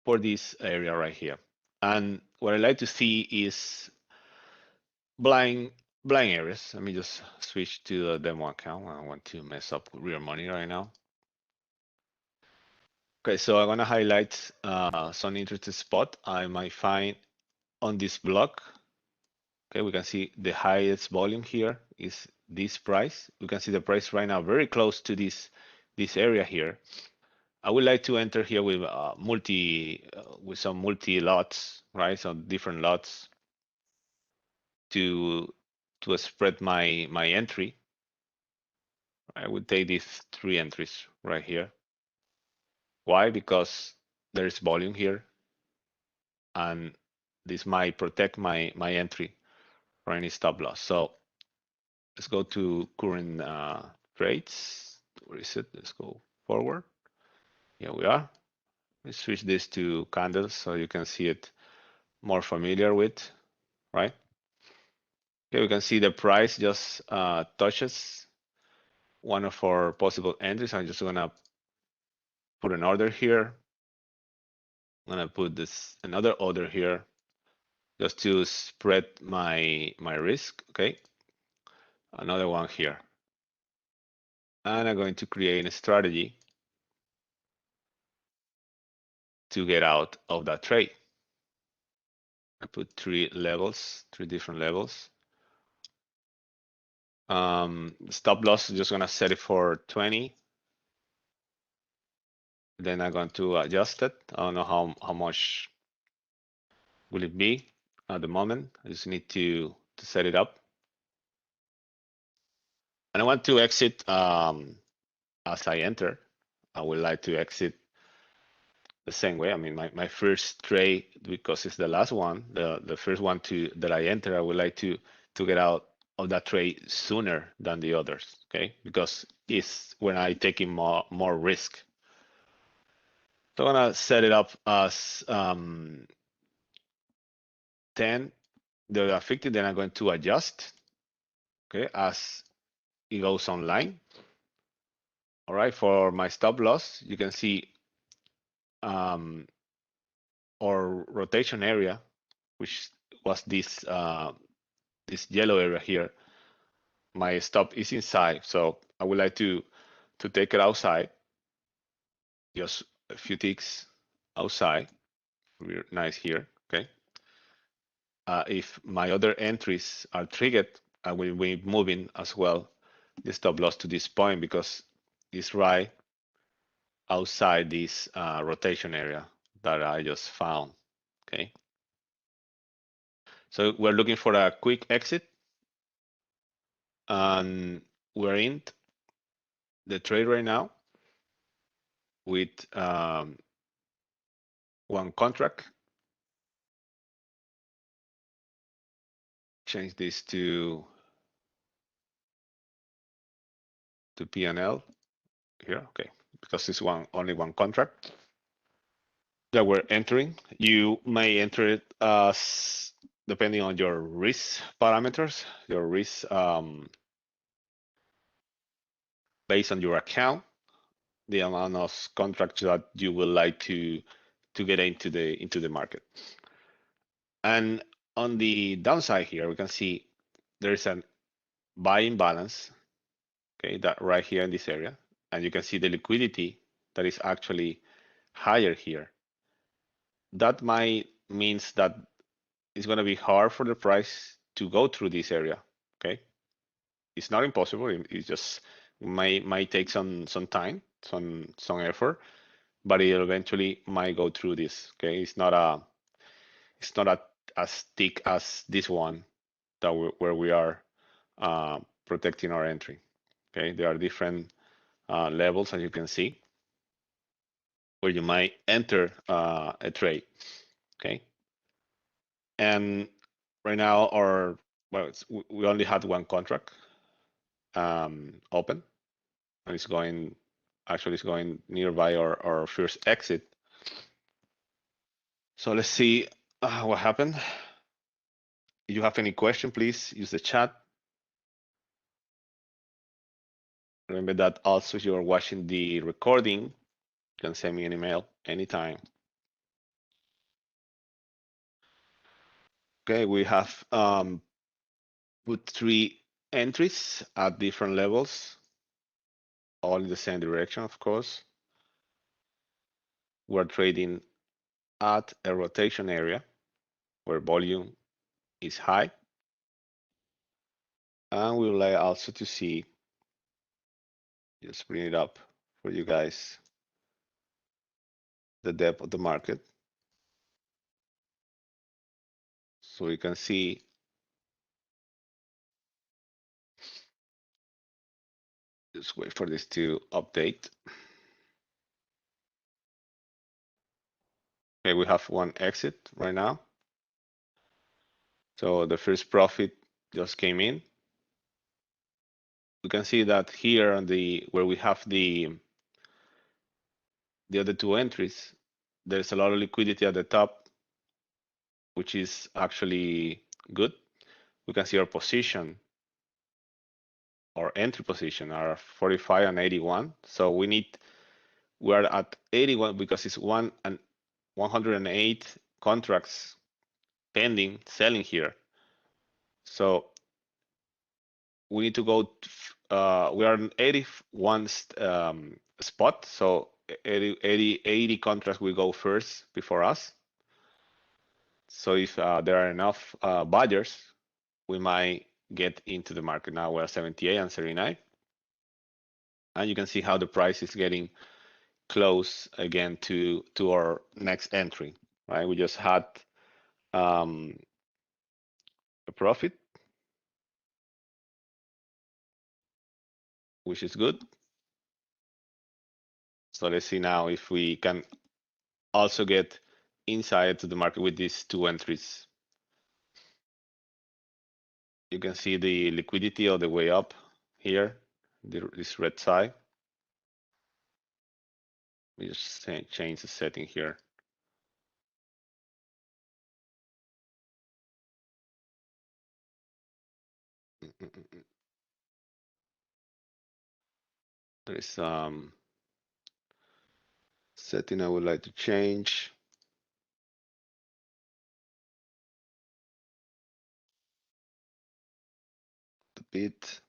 for this area right here. And what I like to see is blind areas. Let me just switch to the demo account. I don't want to mess up real money right now. Okay, so I'm gonna highlight some interesting spot I might find on this block. Okay, we can see the highest volume here is this price. We can see the price right now very close to this area here. I would like to enter here with with some multi lots, right? Some different lots to spread my entry. I would take these 3 entries right here. Why? Because there is volume here, and this might protect my entry for any stop loss. So let's go to current trades. Where is it? Let's go forward. Here we are. Let's switch this to candles so you can see it more familiar with, right? Okay, we can see the price just touches one of our possible entries. I'm just gonna put an order here. I'm gonna put this another order here just to spread my risk. Okay, another one here, and I'm going to create a strategy to get out of that trade. I put 3 levels, 3 different levels. Stop loss, just gonna set it for 20. Then I'm going to adjust it. I don't know how much will it be at the moment. I just need to set it up. And I want to exit as I enter. I would like to exit the same way. I mean, my first trade, because it's the last one, the first one that I enter, I would like to get out of that trade sooner than the others, okay? Because it's when I take in more risk. So I'm gonna set it up as 10, the 50, then I'm going to adjust, okay, as it goes online. All right, for my stop loss, you can see our rotation area, which was this yellow area here. My stop is inside, so I would like to take it outside, just a few ticks outside. We're nice here, okay. If my other entries are triggered, I will be moving as well the stop loss to this point because it's right outside this rotation area that I just found, okay. So we're looking for a quick exit, and we're in the trade right now with one contract. Change this to P&L here, okay, because it's only one contract that we're entering. You may enter it as depending on your risk parameters, your risk based on your account, the amount of contracts that you would like to get into the market. And on the downside here, we can see there is a buying balance, okay, that right here in this area, and you can see the liquidity that is actually higher here. That might means that it's going to be hard for the price to go through this area, okay. It's not impossible. It just might take some time, some effort, but it eventually might go through this, okay. It's not as thick as this one that where we are protecting our entry, okay. There are different levels, as you can see, where you might enter a trade, okay. And right now, we only had one contract open, and it's going nearby our first exit. So let's see what happened. If you have any question, please use the chat. Remember that also if you're watching the recording, you can send me an email anytime. Okay, we have put 3 entries at different levels, all in the same direction, of course. We're trading at a rotation area where volume is high. And we would like also to see, just bring it up for you guys, the depth of the market. So you can see just wait for this to update. Okay, we have one exit right now. So the first profit just came in. We can see that here on the where we have the other 2 entries, there's a lot of liquidity at the top, which is actually good. We can see our position, our entry position are 45 and 81. So we are at 81 because it's 108 contracts pending selling here. So we need to go. We are in 81 spot. So 80 contracts will go first before us. So if there are enough buyers, we might get into the market. Now we're 78 and 79. And you can see how the price is getting close again to our next entry, right? We just had a profit, which is good. So let's see now if we can also get inside to the market with these 2 entries. You can see the liquidity all the way up here, this red side. We just change the setting here. There is setting I would like to change. The bit.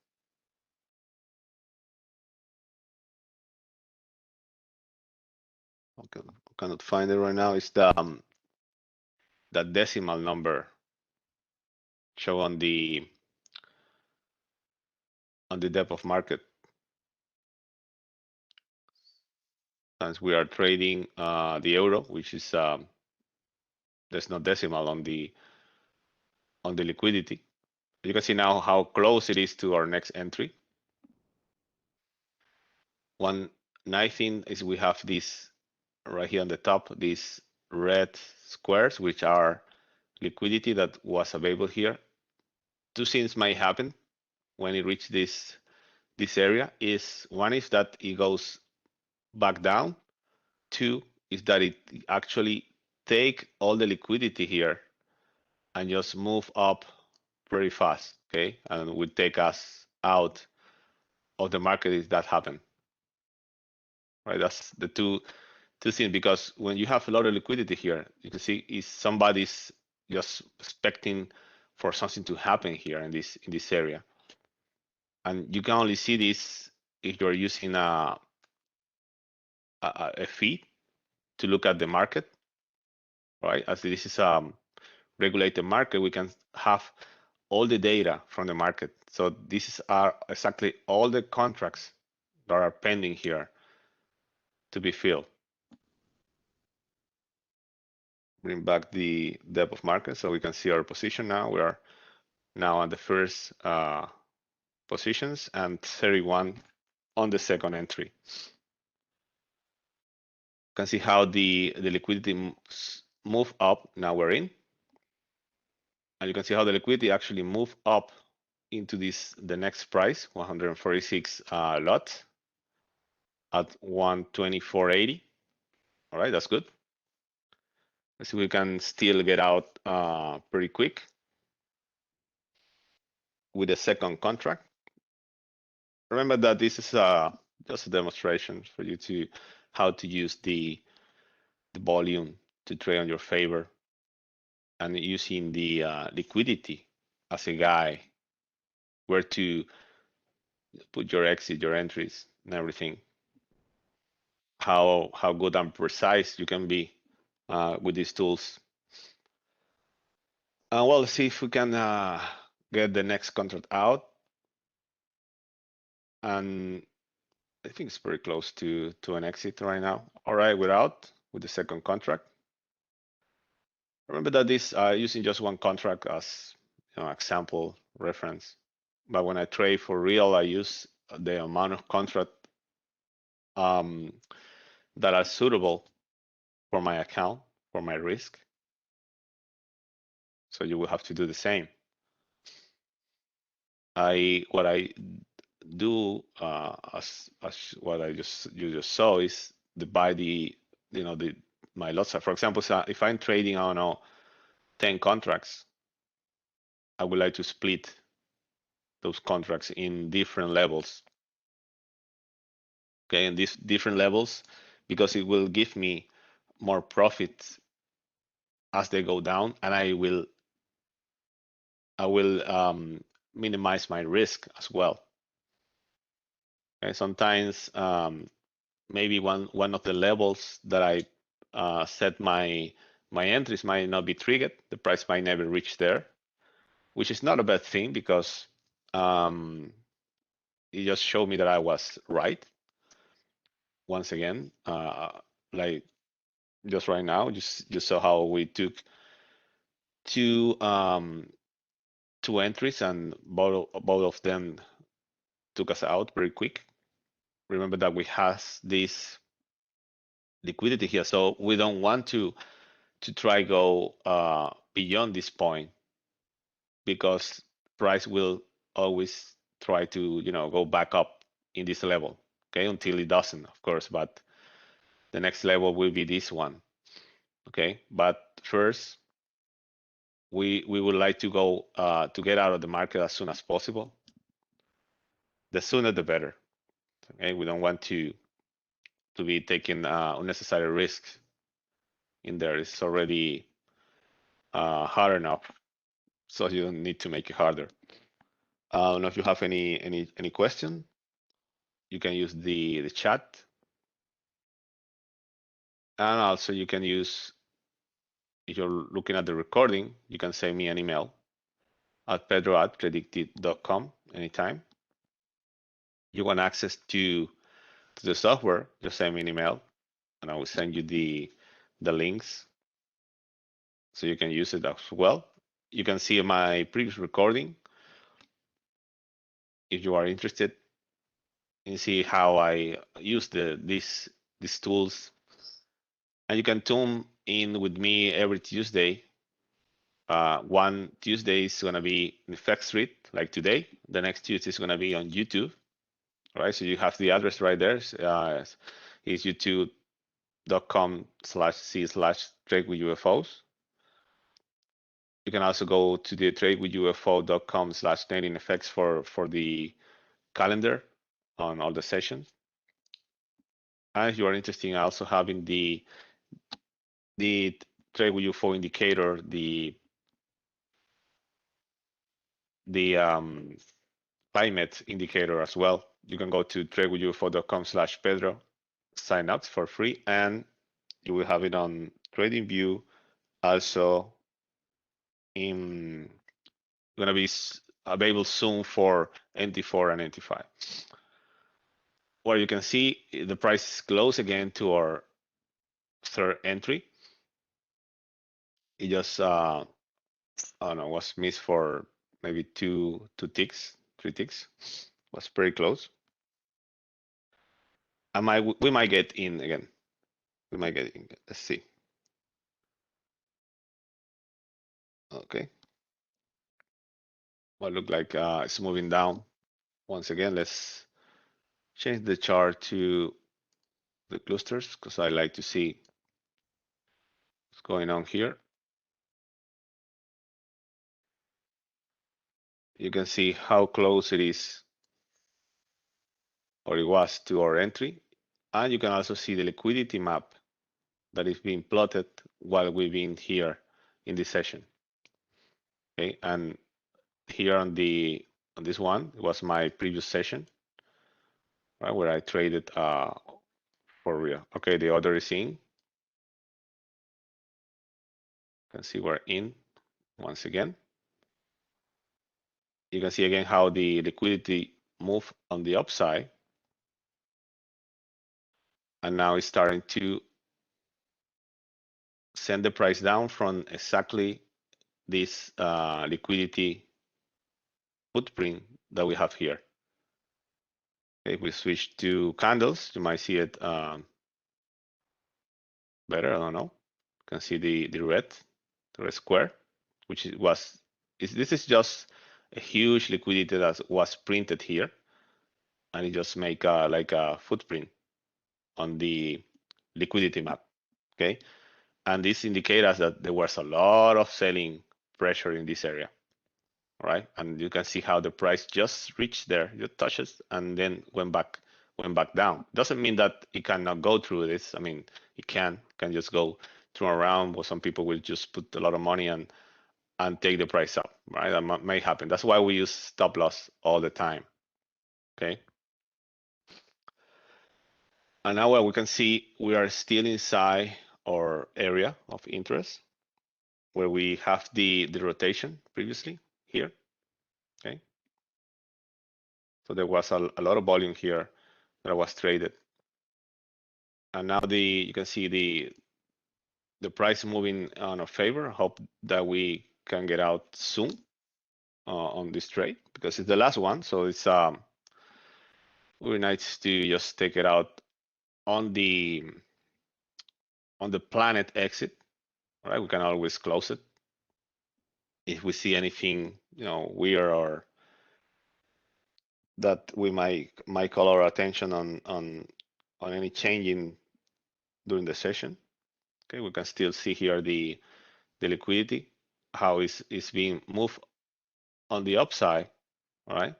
Okay, I cannot find it right now. It's the that decimal number show on the depth of market. As we are trading the euro, which is there's no decimal on the liquidity. You can see now how close it is to our next entry. One nice thing is we have this right here on the top, these red squares, which are liquidity that was available here. 2 things might happen when it reaches this area. One is that it goes back down. 2 is that it actually take all the liquidity here and just move up very fast, okay? And will take us out of the market if that happen, right? That's the two things, because when you have a lot of liquidity here, you can see is somebody's just expecting for something to happen here in this area. And you can only see this if you're using a feed to look at the market, right? As this is regulated market, we can have all the data from the market. So this are exactly all the contracts that are pending here to be filled. Bring back the depth of market so we can see our position now. We are now on the first positions and 31 on the second entry. You can see how the liquidity move up. Now we're in. And you can see how the liquidity actually move up into the next price, 146 lot at 124.80. All right, that's good. Let's see if we can still get out pretty quick with the second contract. Remember that this is just a demonstration for you to how to use the volume to trade on your favor. and using the liquidity as a guide where to put your exit, your entries, and everything. How good and precise you can be with these tools. Well, let's see if we can get the next contract out, and I think it's pretty close to an exit right now. All right, we're out with the second contract. Remember that this using just one contract as example reference. But when I trade for real, I use the amount of contract um, that are suitable for my account, for my risk. So you will have to do the same. What I do as what you just saw is divide the my lots. For example, so if I'm trading, I don't know, 10 contracts, I would like to split those contracts in different levels. Okay, and these different levels, because it will give me more profit as they go down, and I will minimize my risk as well. Okay, sometimes maybe one of the levels that I set my entries might not be triggered. The price might never reach there, which is not a bad thing because it just showed me that I was right. Once again, like just right now, just saw how we took two two entries and both of them took us out very quick. Remember that we have this liquidity here, so we don't want to try go beyond this point because price will always try to go back up in this level, okay, until it doesn't, of course, but the next level will be this one, okay. But first we would like to go to get out of the market as soon as possible. The sooner the better, okay. We don't want to be taking unnecessary risks in there. It's already hard enough, so you don't need to make it harder. I don't know if you have any question. You can use the chat, and also you can use, if you're looking at the recording, you can send me an email at pedro@predicted.com anytime. You want access to the software, just send me an email, and I will send you the links so you can use it as well. You can see my previous recording if you are interested and see how I use these tools. And you can tune in with me every Tuesday. One Tuesday is gonna be in FX Street, like today. The next Tuesday is gonna be on YouTube. All right, so you have the address right there. It's youtube.com/c/tradewithufos. You can also go to the tradewithufo.com/Nailing FX for the calendar on all the sessions. And if you are interested in also having the Trade with UFO indicator, the climate indicator as well, you can go to tradewithufo.com/Pedro, sign up for free, and you will have it on TradingView. Also, in gonna be available soon for NT4 and NT5. Where you can see the price is close again to our third entry. It just I don't know, was missed for maybe two ticks, 3 ticks. Was pretty close. We might get in again. We might get in. Let's see. Okay. Well, look like it's moving down. Once again, let's change the chart to the clusters because I like to see what's going on here. You can see how close it is, or it was, to our entry. And you can also see the liquidity map that is being plotted while we've been here in this session. Okay, and here on this one, it was my previous session, right, where I traded for real. Okay, the order is in. You can see we're in once again. You can see again how the liquidity moved on the upside, and now it's starting to send the price down from exactly this liquidity footprint that we have here. If we switch to candles, you might see it better. I don't know. You can see the red square, which this is just a huge liquidity that was printed here, and it just make like a footprint on the liquidity map. Okay, and this indicates us that there was a lot of selling pressure in this area. Right, and you can see how the price just reached there, just touches, and then went back down. Doesn't mean that it cannot go through this. I mean, it can just go through around, but some people will just put a lot of money and take the price up. Right, that may happen. That's why we use stop loss all the time. Okay. And now we can see we are still inside our area of interest where we have the rotation previously here. Okay. So there was a lot of volume here that was traded. And now you can see the price moving on our favor. Hope that we can get out soon on this trade because it's the last one. So it's really nice to just take it out on the planet exit. All right, we can always close it if we see anything weird or that we might call our attention on any changing during the session. Okay, we can still see here the liquidity, how it's being moved on the upside. All right,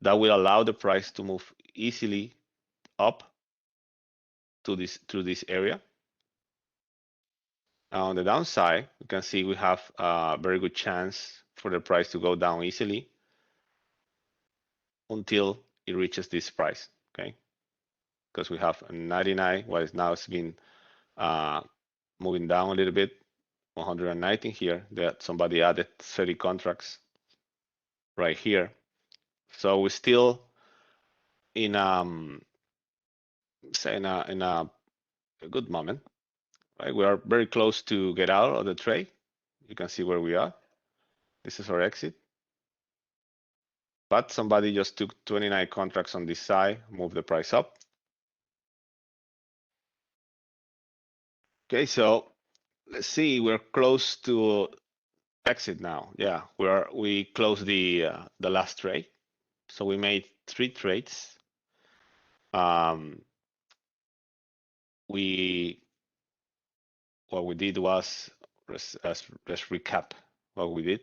that will allow the price to move easily up to through this area. On the downside, you can see we have a very good chance for the price to go down easily until it reaches this price. Okay, because we have 99, well, now it's been moving down a little bit, 119 here. That somebody added 30 contracts right here, so we're still in say in a good moment. Right, we are very close to get out of the trade. You can see where we are. This is our exit. But somebody just took 29 contracts on this side, moved the price up. Okay, so let's see, we're close to exit now. Yeah, we closed the last trade. So we made 3 trades. What we did was, let's recap what we did.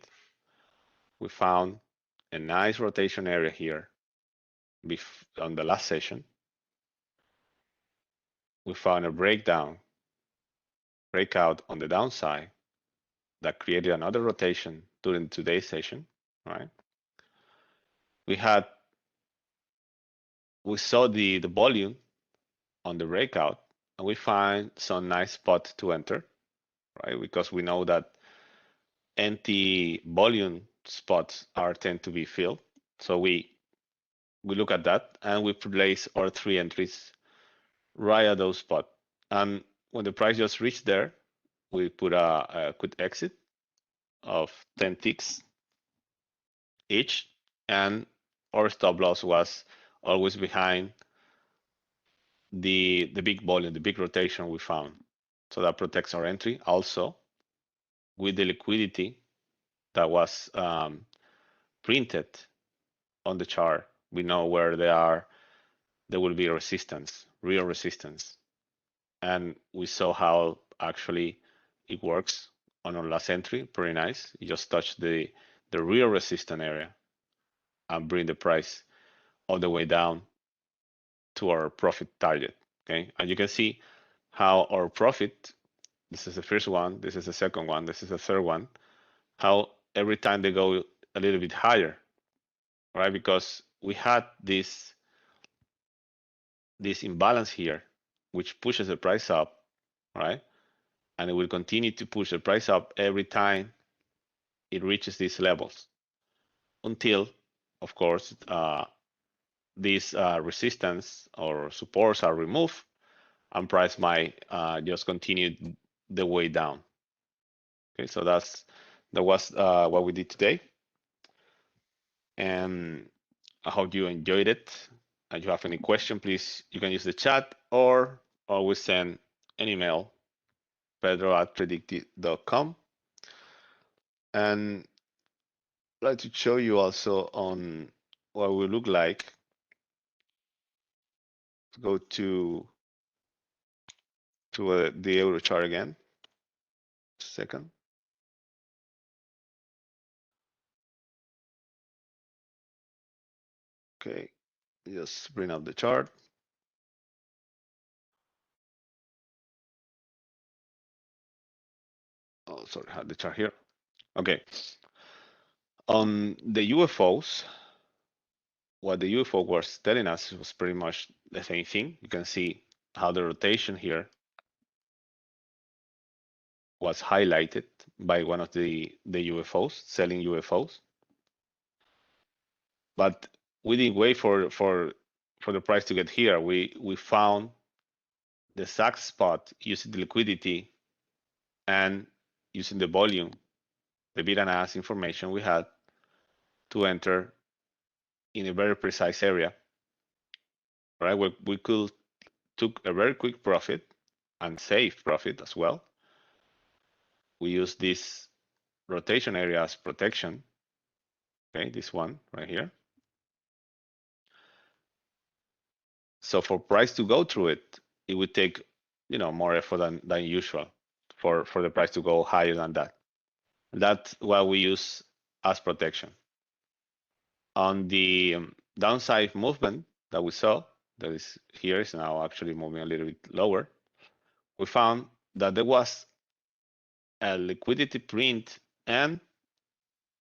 We found a nice rotation area here on the last session. We found a breakout on the downside that created another rotation during today's session, right? We saw the volume on the breakout, and we find some nice spot to enter, right? Because we know that empty volume spots tend to be filled. So we look at that and we place our 3 entries right at those spots. And when the price just reached there, we put a quick exit of 10 ticks each, and our stop loss was always behind the big volume, the big rotation we found. So that protects our entry. Also, with the liquidity that was printed on the chart, we know where there will be resistance, real resistance. And we saw how actually it works on our last entry. Pretty nice. You just touch the real resistance area and bring the price all the way down to our profit target. Okay, and you can see how our profit This is the first one. This is the second one. This is the third one. How every time they go a little bit higher, right? Because we had this imbalance here, which pushes the price up, right? And it will continue to push the price up every time it reaches these levels until, of course, these resistance or supports are removed and price might just continue the way down. Okay, so that was what we did today, and I hope you enjoyed it. If you have any question, please you can use the chat or always send an email, pedro@predictive.com. And I'd like to show you also on what we look like. Go to the euro chart again. Second. Okay, just bring up the chart. Oh, sorry, I had the chart here. Okay. On the UFOs, what the UFO was telling us was pretty much the same thing. You can see how the rotation here was highlighted by one of the UFOs, selling UFOs. But we didn't wait for the price to get here. We found the exact spot using the liquidity and using the volume, the bid and ask information we had to enter in a very precise area. Right, we could took a very quick profit and save profit as well. We use this rotation area as protection. Okay, this one right here. So for price to go through it, it would take more effort than usual for the price to go higher than that. That's what we use as protection. On the downside movement that we saw, that is here is now actually moving a little bit lower. We found that there was a liquidity print and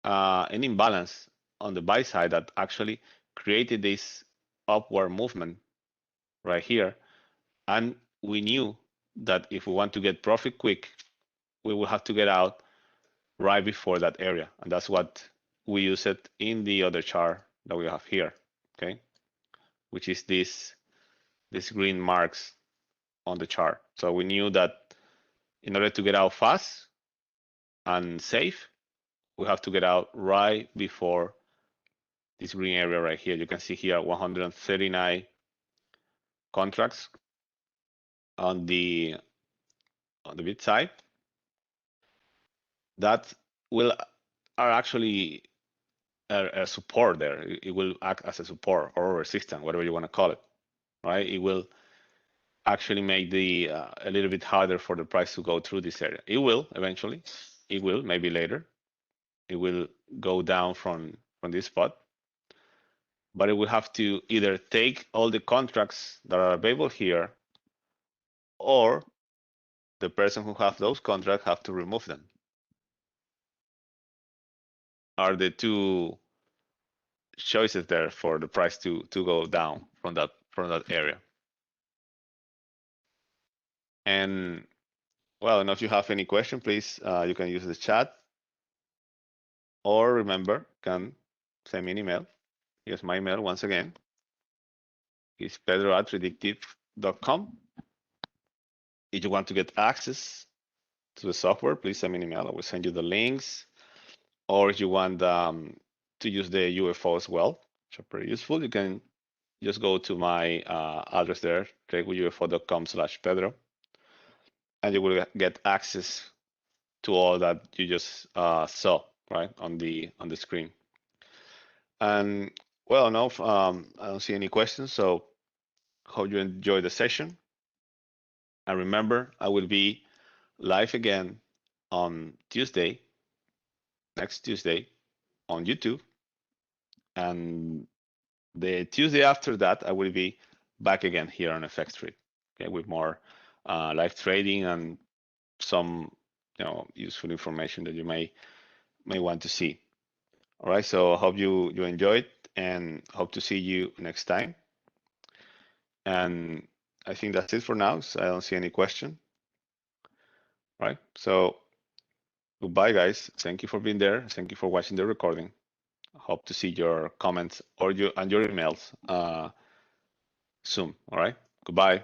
an imbalance on the buy side that actually created this upward movement right here. And we knew that if we want to get profit quick, we will have to get out right before that area. And that's what we use it in the other chart that we have here, okay? Which is this green marks on the chart. So we knew that in order to get out fast and safe, we have to get out right before this green area right here. You can see here 139 contracts on the bid side that are actually a support there. It will act as a support or resistance, whatever you want to call it, right? It will actually make the a little bit harder for the price to go through this area. It will eventually. It will maybe later. It will go down from this spot, but it will have to either take all the contracts that are available here, or the person who have those contracts have to remove them. Are the two choices there for the price to go down from that area. And well, and if you have any question, please you can use the chat, or remember, can send me an email. Here's my email once again. It's pedro@predictive.com. If you want to get access to the software, please send me an email. I will send you the links. Or if you want to use the UFO as well, which are pretty useful, you can just go to my address there, tradewithufos.com/Pedro, and you will get access to all that you just saw right on the screen. And well, no, I don't see any questions, so hope you enjoy the session. And remember, I will be live again on Tuesday, next Tuesday, on YouTube, and the Tuesday after that, I will be back again here on FX Trade, okay, with more live trading and some useful information that you may want to see. All right, so I hope you enjoyed, and hope to see you next time. And I think that's it for now. So I don't see any question. All right, so goodbye, guys. Thank you for being there. Thank you for watching the recording. Hope to see your comments or your emails soon. All right, goodbye.